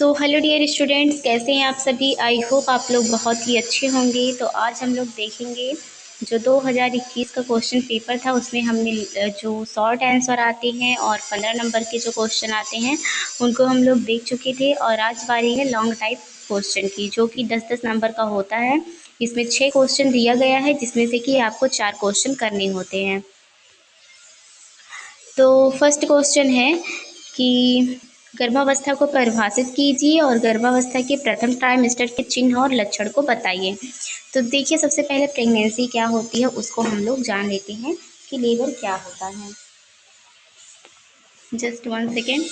Hello dear students, कैसे हैं आप सभी। आई होप आप लोग बहुत ही अच्छे होंगे। तो आज हम लोग देखेंगे जो 2021 का क्वेश्चन पेपर था, उसमें हमने जो शॉर्ट आंसर आते हैं और 15 नंबर के जो क्वेश्चन आते हैं उनको हम लोग देख चुके थे। और आज बारी है लॉन्ग टाइप क्वेश्चन की, जो कि 10-10 नंबर का होता है। इसमें 6 क्वेश्चन दिया गया है, जिसमें से कि आपको 4 क्वेश्चन करने होते हैं। तो फर्स्ट क्वेश्चन है कि गर्भावस्था को परिभाषित कीजिए और गर्भावस्था के प्रथम ट्राइमेस्टर के चिन्ह और लक्षण को बताइए। तो देखिए, सबसे पहले प्रेगनेंसी क्या होती है उसको हम लोग जान लेते हैं कि लेबर क्या होता है। Just 1 second.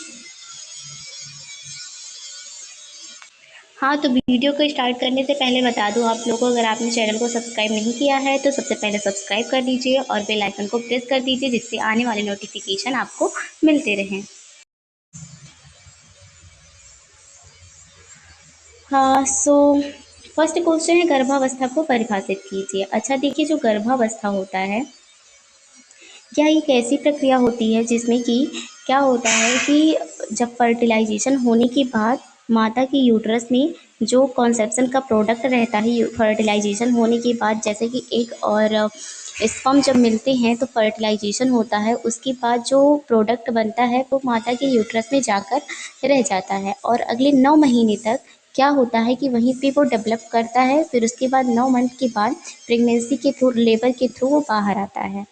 हाँ, तो वीडियो को स्टार्ट करने से पहले बता दूं आप लोगों को, अगर आपने चैनल को सब्सक्राइब नहीं किया है तो सबसे पहले सब्सक्राइब कर दीजिए और बेल आइकन को प्रेस कर दीजिए, जिससे आने वाले नोटिफिकेशन आपको मिलते रहें। हाँ, फर्स्ट क्वेश्चन है गर्भावस्था को परिभाषित कीजिए। अच्छा देखिए, जो गर्भावस्था होता है, क्या एक ऐसी प्रक्रिया होती है जिसमें कि क्या होता है कि जब फर्टिलाइजेशन होने के बाद माता की यूट्रस में जो कॉन्सेप्शन का प्रोडक्ट रहता है, फर्टिलाइजेशन होने के बाद जैसे कि एग और स्पर्म जब मिलते हैं तो फर्टिलाइजेशन होता है, उसके बाद जो प्रोडक्ट बनता है वो माता के यूट्रस में जाकर रह जाता है और अगले 9 महीने तक क्या होता है कि वहीं पे वो डेवलप करता है। फिर उसके बाद 9 मंथ के बाद प्रेगनेंसी के थ्रू, लेबर के थ्रू वो बाहर आता है।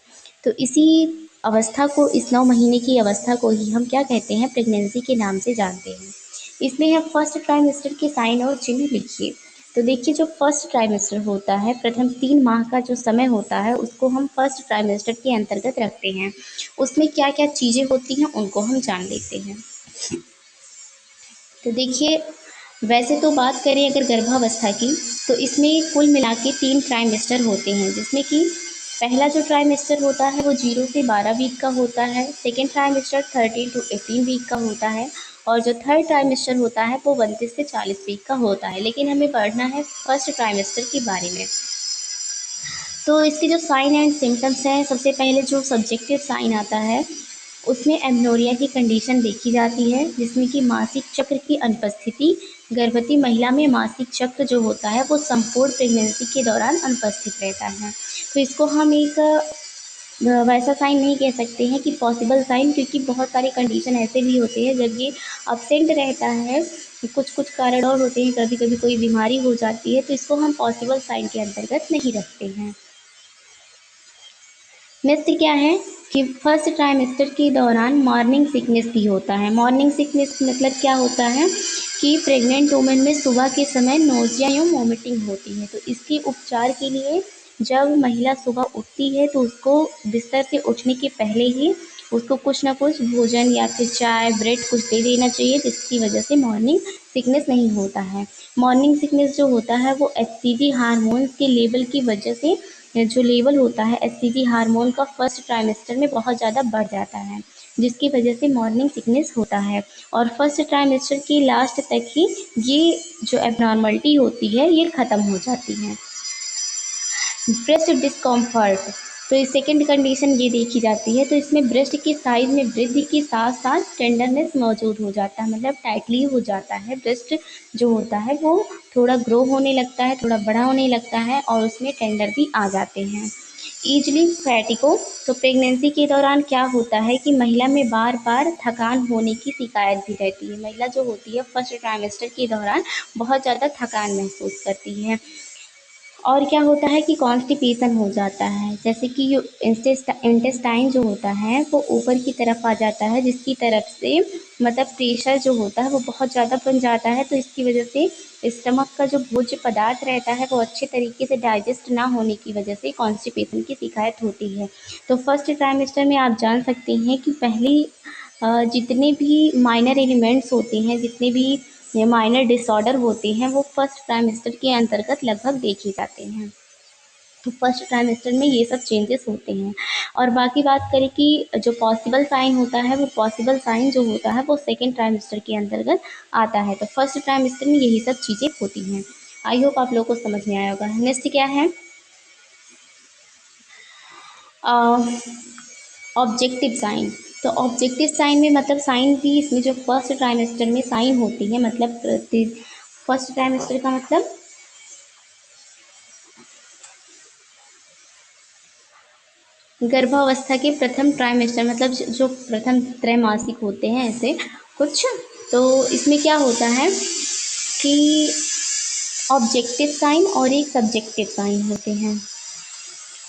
तो इसी अवस्था को, इस 9 महीने की अवस्था को ही हम क्या कहते हैं, प्रेगनेंसी के नाम से जानते हैं। इसमें हम फर्स्ट ट्राइमेस्टर के साइन और चिन्ह लिखिए। तो देखिए, जो फर्स्ट ट्राइमेस्टर होता है, प्रथम 3 माह का जो समय होता है, उसको हम फर्स्ट ट्राइमेस्टर के अंतर्गत रखते हैं। उसमें क्या क्या चीज़ें होती हैं उनको हम जान लेते हैं। तो देखिए, वैसे तो बात करें अगर गर्भावस्था की, तो इसमें कुल मिला के 3 ट्राइमेस्टर होते हैं, जिसमें कि पहला जो ट्राइमेस्टर होता है वो 0 से 12 वीक का होता है। सेकेंड ट्राइमेस्टर 13 to 18 वीक का होता है। और जो थर्ड ट्राइमेस्टर होता है वो 29 से 40 वीक का होता है। लेकिन हमें पढ़ना है फर्स्ट ट्राइमेस्टर के बारे में। तो इसके जो साइन एंड सिम्टम्स हैं, सबसे पहले जो सब्जेक्टिव साइन आता है उसमें एमनोरिया की कंडीशन देखी जाती है, जिसमें कि मासिक चक्र की अनुपस्थिति। गर्भवती महिला में मासिक चक्र जो होता है वो संपूर्ण प्रेगनेंसी के दौरान अनुपस्थित रहता है। तो इसको हम एक वैसा साइन नहीं कह सकते हैं कि पॉसिबल साइन, क्योंकि बहुत सारे कंडीशन ऐसे भी होते हैं जब ये अब्सेंट रहता है। कुछ कुछ कारण और होते हैं, कभी कभी कोई बीमारी हो जाती है, तो इसको हम पॉसिबल साइन के अंतर्गत नहीं रखते हैं। नेक्स्ट क्या है कि फर्स्ट ट्राइमेस्टर के दौरान मॉर्निंग सिकनेस भी होता है। मॉर्निंग सिकनेस मतलब क्या होता है कि प्रेग्नेंट वुमेन में सुबह के समय नोजिया या वोमिटिंग होती है। तो इसके उपचार के लिए जब महिला सुबह उठती है तो उसको बिस्तर से उठने के पहले ही उसको कुछ ना कुछ भोजन या फिर चाय, ब्रेड कुछ दे देना चाहिए, जिसकी वजह से मॉर्निंग सिकनेस नहीं होता है। मॉर्निंग सिकनेस जो होता है वो एचसीजी हार्मोन्स के लेवल की वजह से, जो लेवल होता है एचसीजी हार्मोन का, फर्स्ट ट्राइमेस्टर में बहुत ज़्यादा बढ़ जाता है, जिसकी वजह से मॉर्निंग सिकनेस होता है। और फर्स्ट ट्राइमेस्टर की लास्ट तक ही ये जो एबनॉर्मलिटी होती है ये ख़त्म हो जाती है। ब्रेस्ट डिस्कम्फर्ट, तो इस सेकेंड कंडीशन ये देखी जाती है। तो इसमें ब्रेस्ट के साइज में वृद्धि के साथ साथ टेंडरनेस मौजूद हो जाता है, मतलब टाइटली हो जाता है। ब्रेस्ट जो होता है वो थोड़ा ग्रो होने लगता है, थोड़ा बड़ा होने लगता है और उसमें टेंडर भी आ जाते हैं। ईजली फैटिगो, तो प्रेगनेंसी के दौरान क्या होता है कि महिला में बार बार थकान होने की शिकायत भी रहती है। महिला जो होती है फर्स्ट ट्राइमेस्टर के दौरान बहुत ज़्यादा थकान महसूस करती है। और क्या होता है कि कॉन्स्टिपेशन हो जाता है, जैसे कि इंटेस्टाइन जो होता है वो ऊपर की तरफ आ जाता है, जिसकी तरफ से मतलब प्रेशर जो होता है वो बहुत ज़्यादा बन जाता है। तो इसकी वजह से स्टमक का जो भोज्य पदार्थ रहता है वो अच्छे तरीके से डाइजेस्ट ना होने की वजह से कॉन्स्टिपेशन की शिकायत होती है। तो फर्स्ट ट्राइमेस्टर में आप जान सकते हैं कि पहली जितने भी माइनर एलिमेंट्स होते हैं, जितने भी ये माइनर डिसऑर्डर होते हैं, वो फर्स्ट ट्राइमेस्टर के अंतर्गत लगभग देखे जाते हैं। तो फर्स्ट ट्राइमेस्टर में ये सब चेंजेस होते हैं। और बाकी बात करें कि जो पॉसिबल साइन होता है, वो पॉसिबल साइन जो होता है वो सेकेंड ट्राइमेस्टर के अंतर्गत आता है। तो फर्स्ट ट्राइमेस्टर में यही सब चीज़ें होती हैं। आई होप आप लोगों को समझ में आया होगा। नेक्स्ट क्या है, ऑब्जेक्टिव साइन। तो ऑब्जेक्टिव साइन में मतलब साइन भी इसमें जो फर्स्ट ट्राइमेस्टर में साइन होती है, मतलब फर्स्ट ट्राइमेस्टर का मतलब गर्भावस्था के प्रथम ट्राइमेस्टर, मतलब जो प्रथम त्रैमासिक होते हैं ऐसे कुछ। तो इसमें क्या होता है कि ऑब्जेक्टिव साइन और एक सब्जेक्टिव साइन होते हैं।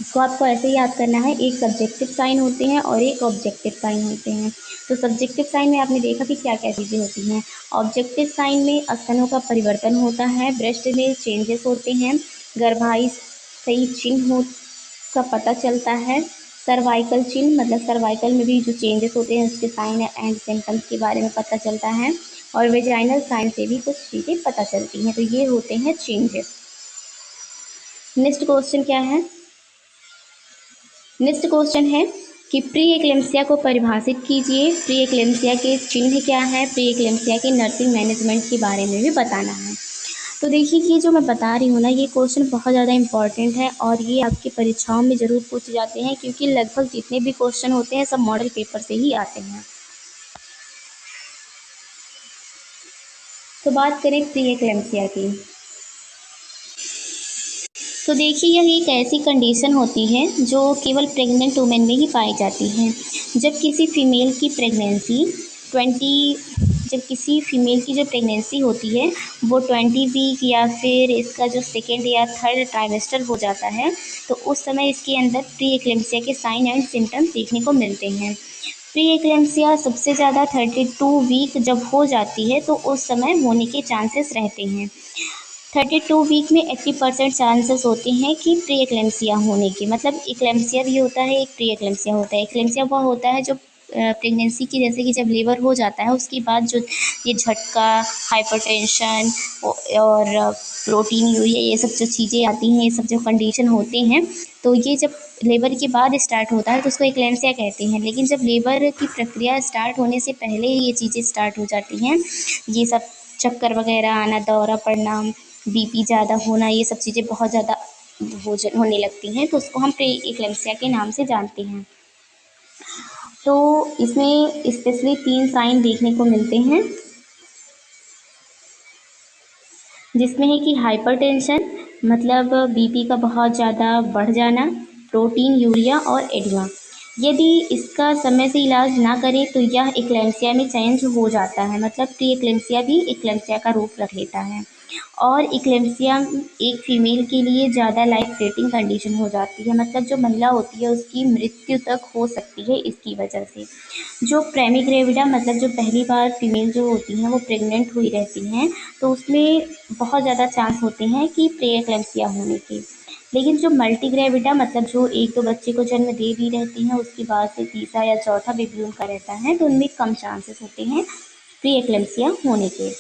इसको आपको ऐसे याद करना है, एक सब्जेक्टिव साइन होते हैं और एक ऑब्जेक्टिव साइन होते हैं। तो सब्जेक्टिव साइन में आपने देखा कि क्या क्या चीज़ें होती हैं। ऑब्जेक्टिव साइन में स्तनों का परिवर्तन होता है, ब्रेस्ट में चेंजेस होते हैं, गर्भाशयी सही चिन्ह हो का पता चलता है, सर्वाइकल चिन्ह मतलब सर्वाइकल में भी जो चेंजेस होते हैं उसके साइन एंड सिम्टम्स के बारे में पता चलता है, और वेजाइनल साइन से भी कुछ चीज़ें पता चलती हैं। तो ये होते हैं चेंजेस। नेक्स्ट क्वेश्चन क्या है? नेक्स्ट क्वेश्चन है कि प्री एक्लेम्सिया को परिभाषित कीजिए। प्री एक्लेम्सिया के चिन्ह क्या है, प्री एक्लेम्सिया के नर्सिंग मैनेजमेंट के बारे में भी बताना है। तो देखिए ये जो मैं बता रही हूँ ना, ये क्वेश्चन बहुत ज़्यादा इंपॉर्टेंट है और ये आपकी परीक्षाओं में ज़रूर पूछे जाते हैं, क्योंकि लगभग जितने भी क्वेश्चन होते हैं सब मॉडल पेपर से ही आते हैं। तो बात करें प्री एक्लेम्सिया की, तो देखिए यह एक ऐसी कंडीशन होती है जो केवल प्रेग्नेंट वुमेन में ही पाई जाती है। जब किसी फीमेल की प्रेगनेंसी 20 जब किसी फीमेल की जो प्रेगनेंसी होती है वो 20 वीक या फिर इसका जो सेकेंड या थर्ड ट्राइमेस्टर हो जाता है, तो उस समय इसके अंदर प्री एक्लेम्सिया के साइन एंड सिम्टम्स देखने को मिलते हैं। प्री एक्लेम्सिया सबसे ज़्यादा 32 वीक जब हो जाती है तो उस समय होने के चांसेस रहते हैं। 32 वीक में 80% चांसेस होते हैं कि प्री एक्लेम्सिया होने के, मतलब एक्लेम्सिया भी होता है, एक प्री एक्लेम्सिया होता है। एक्लेम्सिया वह होता है जो प्रेगनेंसी की, जैसे कि जब लेबर हो जाता है उसके बाद जो ये झटका, हाइपरटेंशन और प्रोटीन यूरिया, ये सब जो चीज़ें आती हैं, ये सब जो कंडीशन होते हैं, तो ये जब लेबर के बाद स्टार्ट होता है तो उसको एक्लेम्सिया कहते हैं। लेकिन जब लेबर की प्रक्रिया स्टार्ट होने से पहले ये चीज़ें स्टार्ट हो जाती हैं, ये सब चक्कर वगैरह आना, दौरा पड़ना, बीपी ज़्यादा होना, ये सब चीज़ें बहुत ज़्यादा होने लगती हैं, तो उसको हम प्री एक्लेम्सिया के नाम से जानते हैं। तो इसमें स्पेशली 3 साइन देखने को मिलते हैं, जिसमें है कि हाइपरटेंशन मतलब बीपी का बहुत ज़्यादा बढ़ जाना, प्रोटीन यूरिया और एडिमा। यदि इसका समय से इलाज ना करें तो यह एक्लेम्सिया में चेंज हो जाता है, मतलब प्री एक्लेम्सिया भी एक्लेम्सिया का रूप रख लेता है। और एक्लेम्सिया एक फीमेल के लिए ज़्यादा लाइफ थ्रेटनिंग कंडीशन हो जाती है, मतलब जो महिला होती है उसकी मृत्यु तक हो सकती है इसकी वजह से। जो प्रेमिग्रेविडा मतलब जो पहली बार फीमेल जो होती हैं वो प्रेग्नेंट हुई रहती हैं, तो उसमें बहुत ज़्यादा चांस होते हैं कि प्री एक्लेम्सिया होने के। लेकिन जो मल्टीग्रेविडा मतलब जो एक दो बच्चे को जन्म दे दी रहती हैं उसके बाद से तीसरा या चौथा बेबी उनका रहता है, तो उनमें कम चांसेस होते हैं प्री एक्लेम्सिया होने के।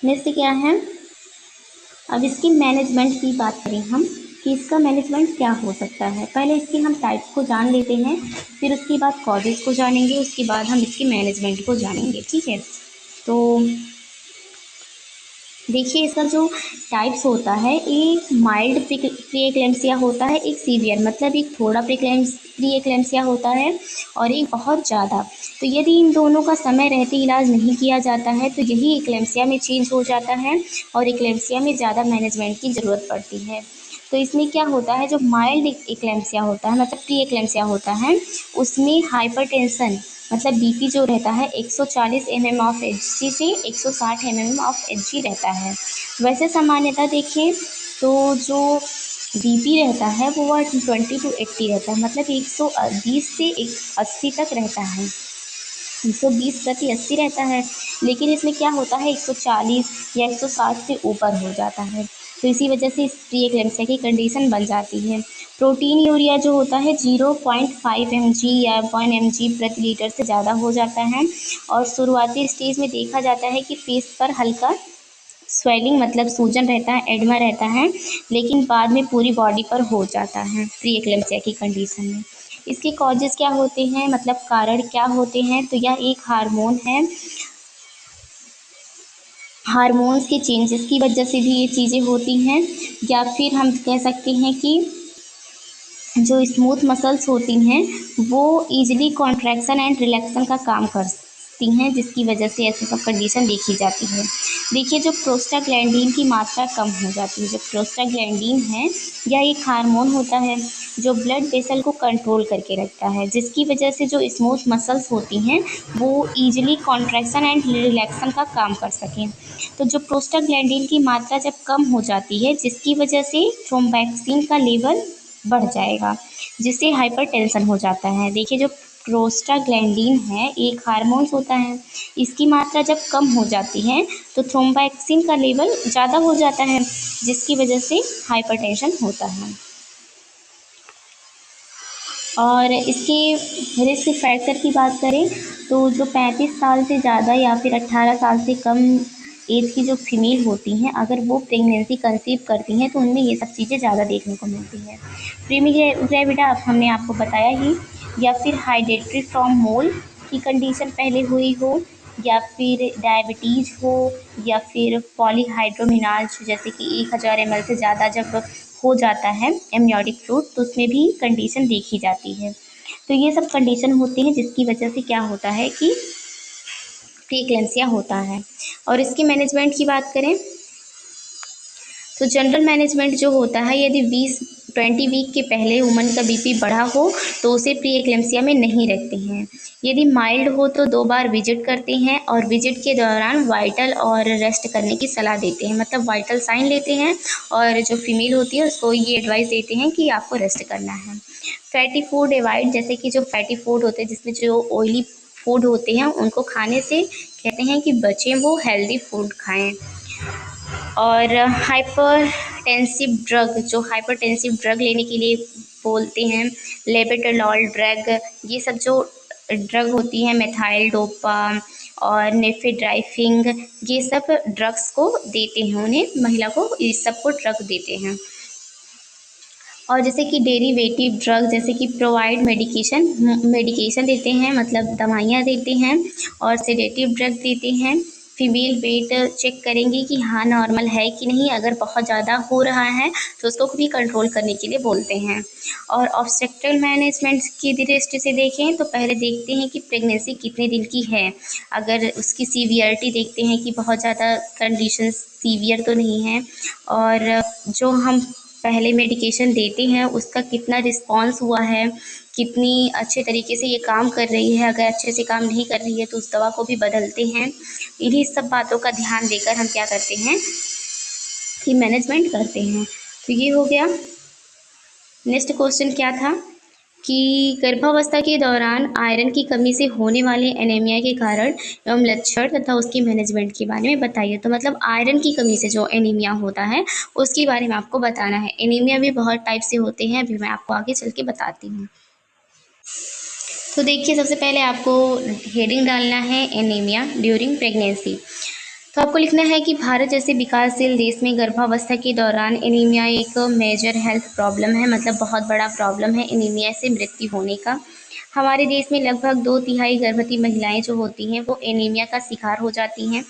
नेक्स्ट क्या है, अब इसकी मैनेजमेंट की बात करें हम कि इसका मैनेजमेंट क्या हो सकता है। पहले इसके हम टाइप्स को जान लेते हैं, फिर उसके बाद कॉजेज़ को जानेंगे, उसके बाद हम इसके मैनेजमेंट को जानेंगे, ठीक है। तो देखिए इसका जो टाइप्स होता है, एक माइल्ड प्री एक्लेम्सिया होता है, एक सीवियर मतलब एक थोड़ा प्री एक्लेम्सिया होता है, और एक बहुत ज़्यादा। तो यदि इन दोनों का समय रहते इलाज नहीं किया जाता है तो यही एक्लेम्सिया में चेंज हो जाता है और एक्लेम्सिया में ज़्यादा मैनेजमेंट की ज़रूरत पड़ती है। तो इसमें क्या होता है, जो माइल्ड एक्लेम्सिया होता है मतलब प्री एक्लेम्सिया होता है, उसमें हाइपरटेंशन मतलब बीपी जो रहता है 140 mm ऑफ Hg से 160 mm ऑफ Hg रहता है। वैसे सामान्यतः देखें तो जो बीपी रहता है वो 20 to 80 रहता है, मतलब 120 से 80 तक रहता है, 120/80 रहता है। लेकिन इसमें क्या होता है 140 या 160 से ऊपर हो जाता है, तो इसी वजह से इस प्री एक्लेम्सिया की कंडीशन बन जाती है। प्रोटीन यूरिया जो होता है 0.5 mg या 1 mg प्रति लीटर से ज़्यादा हो जाता है, और शुरुआती स्टेज में देखा जाता है कि फेस पर हल्का स्वेलिंग मतलब सूजन रहता है, एडमा रहता है, लेकिन बाद में पूरी बॉडी पर हो जाता है प्री एक्लेम्सिया की कंडीशन में। इसके कॉजेज़ क्या होते हैं, मतलब कारण क्या होते हैं, तो यह एक हार्मोन है, हार्मोन्स के चेंजेस की वजह से भी ये चीज़ें होती हैं, या फिर हम कह सकते हैं कि जो स्मूथ मसल्स होती हैं वो ईजिली कॉन्ट्रैक्शन एंड रिलैक्सन का काम करती हैं, जिसकी वजह से ऐसी सब कंडीशन देखी जाती है। देखिए, जो प्रोस्टाग्लैंडिन की मात्रा कम हो जाती है, जो प्रोस्टाग्लैंडिन है यह एक हार्मोन होता है जो ब्लड वेसल को कंट्रोल करके रखता है, जिसकी वजह से जो स्मूथ मसल्स होती हैं वो ईजिली कॉन्ट्रैक्शन एंड रिलैक्सन का काम कर सकें। तो जो प्रोस्टाग्लैंडिन की मात्रा जब कम हो जाती है, जिसकी वजह से थ्रोम्बोक्सिन का लेवल बढ़ जाएगा, जिससे हाइपरटेंशन हो जाता है। देखिए, जो प्रोस्टाग्लैंडिन है एक हार्मोन्स होता है, इसकी मात्रा जब कम हो जाती है तो थ्रोम्बोक्सिन का लेवल ज़्यादा हो जाता है, जिसकी वजह से हाइपरटेंशन होता है। और इसके रिस्क फैक्टर की बात करें तो जो 35 साल से ज़्यादा या फिर 18 साल से कम एज की जो फीमेल होती हैं, अगर वो प्रेगनेंसी कंसीव करती हैं तो उनमें ये सब चीज़ें ज़्यादा देखने को मिलती है। प्रीमी ग्रेविडा हमने आपको बताया ही, या फिर हाइडेट्री फ्रॉम मोल की कंडीशन पहले हुई हो, या फिर डायबिटीज़ हो, या फिर पॉलीहाइड्रोमिनाज जैसे कि 1000 ml से ज़्यादा जब हो जाता है एमनियोटिक फ्लूइड, तो उसमें भी कंडीशन देखी जाती है। तो ये सब कंडीशन होती हैं जिसकी वजह से क्या होता है कि प्रीक्लेम्सिया होता है। और इसकी मैनेजमेंट की बात करें तो जनरल मैनेजमेंट जो होता है, यदि 20 वीक के पहले वुमन का बीपी बढ़ा हो तो उसे प्री एक्लेम्सिया में नहीं रखते हैं। यदि माइल्ड हो तो 2 बार विजिट करते हैं और विजिट के दौरान वाइटल और रेस्ट करने की सलाह देते हैं, मतलब वाइटल साइन लेते हैं और जो फीमेल होती है उसको ये एडवाइस देते हैं कि आपको रेस्ट करना है। फैटी फूड अवॉइड, जैसे कि जो फैटी फूड होते हैं जिसमें जो ऑयली फूड होते हैं उनको खाने से कहते हैं कि बचें, वो हेल्दी फूड खाएं। और हाइपरटेंसिव ड्रग, जो हाइपरटेंसिव ड्रग लेने के लिए बोलते हैं, लेबेटालॉल ड्रग, ये सब जो ड्रग होती हैं, मेथाइल डोपा और नेफेड्राइफिंग, ये सब ड्रग्स को देते हैं, उन्हें महिला को इस सब को ड्रग देते हैं। और जैसे कि डेरिवेटिव ड्रग, जैसे कि प्रोवाइड मेडिकेशन देते हैं, मतलब दवाइयाँ देते हैं, और सेडेटिव ड्रग देते हैं। फीमेल वेट चेक करेंगे कि हाँ नॉर्मल है कि नहीं, अगर बहुत ज़्यादा हो रहा है तो उसको भी कंट्रोल करने के लिए बोलते हैं। और ऑब्स्टेट्रल मैनेजमेंट की दृष्टि से देखें तो पहले देखते हैं कि प्रेगनेंसी कितने दिन की है, अगर उसकी सीवियरिटी देखते हैं कि बहुत ज़्यादा कंडीशन सीवियर तो नहीं है, और जो हम पहले मेडिकेशन देते हैं उसका कितना रिस्पॉन्स हुआ है, कितनी अच्छे तरीके से ये काम कर रही है, अगर अच्छे से काम नहीं कर रही है तो उस दवा को भी बदलते हैं। इन्हीं सब बातों का ध्यान देकर हम क्या करते हैं कि मैनेजमेंट करते हैं। तो ये हो गया। नेक्स्ट क्वेश्चन क्या था कि गर्भावस्था के दौरान आयरन की कमी से होने वाले एनीमिया के कारण एवं लक्षण तथा उसकी मैनेजमेंट के बारे में बताइए। तो मतलब आयरन की कमी से जो एनीमिया होता है उसके बारे में आपको बताना है। एनीमिया भी बहुत टाइप से होते हैं, अभी मैं आपको आगे चल के बताती हूँ। तो देखिए, सबसे पहले आपको हेडिंग डालना है एनीमिया ड्यूरिंग प्रेगनेंसी। तो आपको लिखना है कि भारत जैसे विकासशील देश में गर्भावस्था के दौरान एनीमिया एक मेजर हेल्थ प्रॉब्लम है, मतलब बहुत बड़ा प्रॉब्लम है एनीमिया से मृत्यु होने का। हमारे देश में लगभग 2/3 गर्भवती महिलाएं जो होती हैं वो एनीमिया का शिकार हो जाती हैं।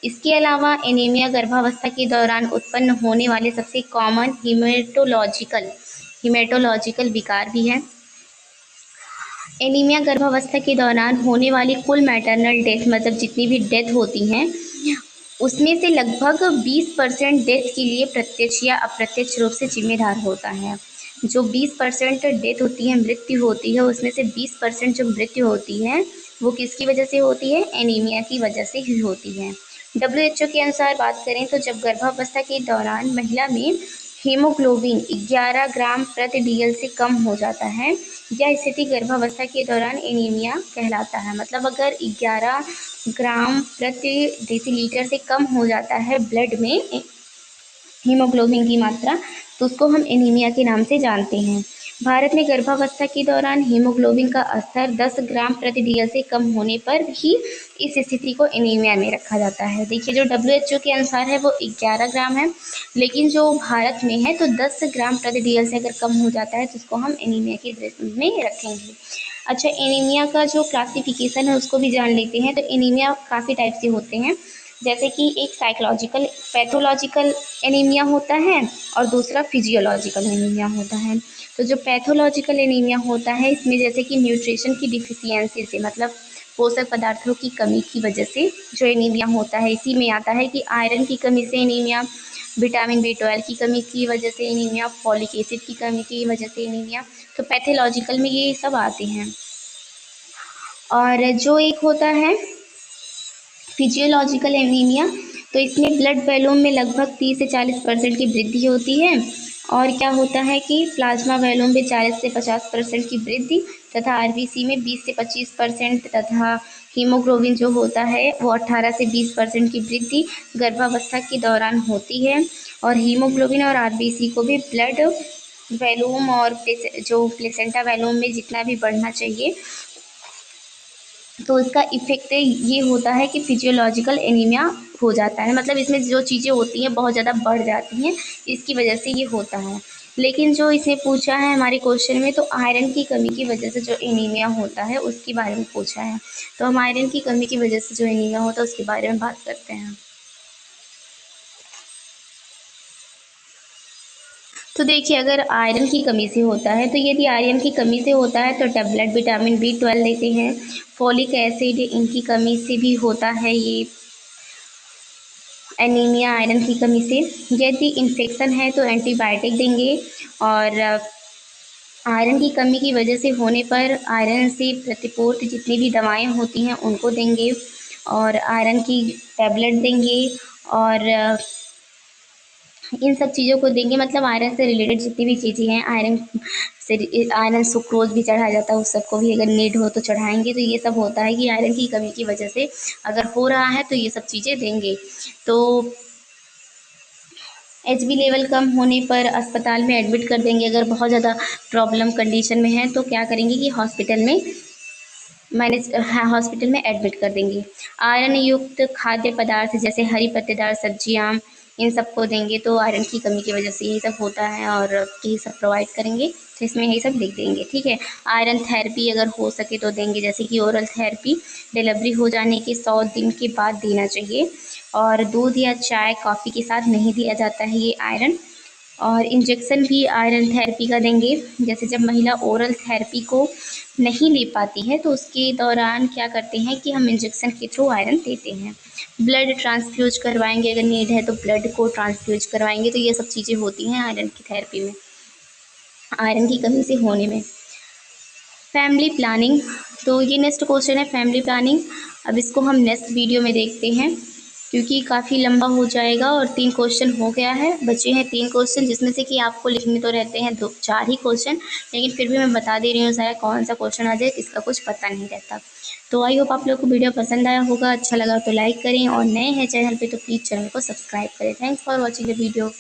इसके अलावा एनीमिया गर्भावस्था के दौरान उत्पन्न होने वाले सबसे कॉमन हिमेटोलॉजिकल विकार भी है। एनीमिया गर्भावस्था के दौरान होने वाली कुल मैटरनल डेथ, मतलब जितनी भी डेथ होती हैं उसमें से लगभग 20% डेथ के लिए प्रत्यक्ष या अप्रत्यक्ष रूप से जिम्मेदार होता है। जो 20% डेथ होती है, मृत्यु होती है, उसमें से 20% जो मृत्यु होती है वो किसकी वजह से होती है? एनीमिया की वजह से ही होती है। WHO के अनुसार बात करें तो जब गर्भावस्था के दौरान महिला में हीमोग्लोबिन 11 ग्राम प्रति DL से कम हो जाता है, यह स्थिति गर्भावस्था के दौरान एनीमिया कहलाता है। मतलब अगर 11 ग्राम प्रति डेसीलीटर से कम हो जाता है ब्लड में हीमोग्लोबिन की मात्रा, तो उसको हम एनीमिया के नाम से जानते हैं। भारत में गर्भावस्था के दौरान हीमोग्लोबिन का स्तर 10 ग्राम प्रति DL से कम होने पर ही इस स्थिति को एनीमिया में रखा जाता है। देखिए, जो WHO के अनुसार है वो 11 ग्राम है, लेकिन जो भारत में है तो 10 ग्राम प्रति DL से अगर कम हो जाता है तो उसको हम एनीमिया के दृष्टि में रखेंगे। अच्छा, एनीमिया का जो क्लासिफिकेशन है उसको भी जान लेते हैं। तो एनीमिया काफ़ी टाइप से होते हैं, जैसे कि एक पैथोलॉजिकल एनीमिया होता है और दूसरा फिजियोलॉजिकल एनीमिया होता है। तो जो पैथोलॉजिकल एनीमिया होता है इसमें जैसे कि न्यूट्रिशन की डिफिशियंसी से, मतलब पोषक पदार्थों की कमी की वजह से जो एनीमिया होता है, इसी में आता है कि आयरन की कमी से एनीमिया, विटामिन B12 की कमी की वजह से एनीमिया, फॉलिक एसिड की कमी की वजह से एनीमिया। तो पैथोलॉजिकल में ये सब आते हैं। और जो एक होता है फिजियोलॉजिकल एनीमिया, तो इसमें ब्लड वॉल्यूम में लगभग 30 से 40% की वृद्धि होती है। और क्या होता है कि प्लाज्मा वॉल्यूम में 40 से 50% की वृद्धि, तथा आरबीसी में 20 से 25%, तथा हीमोग्लोबिन जो होता है वो 18 से 20% की वृद्धि गर्भावस्था के दौरान होती है। और हीमोग्लोबिन और आरबीसी को भी ब्लड वॉल्यूम और जो प्लेसेंटा वॉल्यूम में जितना भी बढ़ना चाहिए, तो इसका इफ़ेक्ट ये होता है कि फिजियोलॉजिकल एनीमिया हो जाता है, मतलब इसमें जो चीज़ें होती हैं बहुत ज़्यादा बढ़ जाती हैं, इसकी वजह से ये होता है। लेकिन जो इसने पूछा है हमारे क्वेश्चन में, तो आयरन की कमी की वजह से जो एनीमिया होता है उसके बारे में पूछा है। तो हम आयरन की कमी की वजह से जो एनीमिया होता है उसके बारे में बात करते हैं। तो देखिए, अगर आयरन की कमी से होता है, तो यदि आयरन की कमी से होता है तो टैबलेट विटामिन B12 लेते हैं। फॉलिक एसिड इनकी कमी से भी होता है ये एनीमिया, आयरन की कमी से। यदि इन्फेक्शन है तो एंटीबायोटिक देंगे। और आयरन की कमी की वजह से होने पर आयरन से प्रतिपूर्ति जितनी भी दवाएं होती हैं उनको देंगे, और आयरन की टैबलेट देंगे, और इन सब चीज़ों को देंगे। मतलब आयरन से रिलेटेड जितनी भी चीज़ें हैं, आयरन सुक्रोज भी चढ़ाया जाता है, उस सबको भी अगर नीड हो तो चढ़ाएंगे। तो ये सब होता है कि आयरन की कमी की वजह से अगर हो रहा है तो ये सब चीज़ें देंगे। तो HB लेवल कम होने पर अस्पताल में एडमिट कर देंगे। अगर बहुत ज़्यादा प्रॉब्लम कंडीशन में है तो क्या करेंगे कि हॉस्पिटल में एडमिट कर देंगे। आयरन युक्त खाद्य पदार्थ जैसे हरी पत्तेदार सब्जियां, इन सबको देंगे। तो आयरन की कमी की वजह से यही सब होता है, और यही सब प्रोवाइड करेंगे। तो इसमें यही सब लिख देंगे, ठीक है। आयरन थेरेपी अगर हो सके तो देंगे, जैसे कि ओरल थेरेपी डिलीवरी हो जाने के 100 दिन के बाद देना चाहिए। और दूध या चाय कॉफ़ी के साथ नहीं दिया जाता है ये आयरन। और इंजेक्शन भी आयरन थेरेपी का देंगे, जैसे जब महिला ओरल थेरेपी को नहीं ले पाती है तो उसके दौरान क्या करते हैं कि हम इंजेक्शन के थ्रू आयरन देते हैं। ब्लड ट्रांसफ्यूज करवाएंगे, अगर नीड है तो ब्लड को ट्रांसफ्यूज करवाएंगे। तो ये सब चीज़ें होती हैं आयरन की थेरेपी में, आयरन की कमी से होने में। फैमिली प्लानिंग, तो ये नेक्स्ट क्वेश्चन है फैमिली प्लानिंग। अब इसको हम नेक्स्ट वीडियो में देखते हैं, क्योंकि काफ़ी लंबा हो जाएगा। और 3 क्वेश्चन हो गया है, बचे हैं 3 क्वेश्चन, जिसमें से कि आपको लिखने तो रहते हैं 4 ही क्वेश्चन, लेकिन फिर भी मैं बता दे रही हूँ, शायद कौन सा क्वेश्चन आ जाए इसका कुछ पता नहीं रहता। तो आई होप आप लोग को वीडियो पसंद आया होगा, अच्छा लगा तो लाइक करें, और नए हैं चैनल पर तो प्लीज़ चैनल को सब्सक्राइब करें। Thanks for watching the video.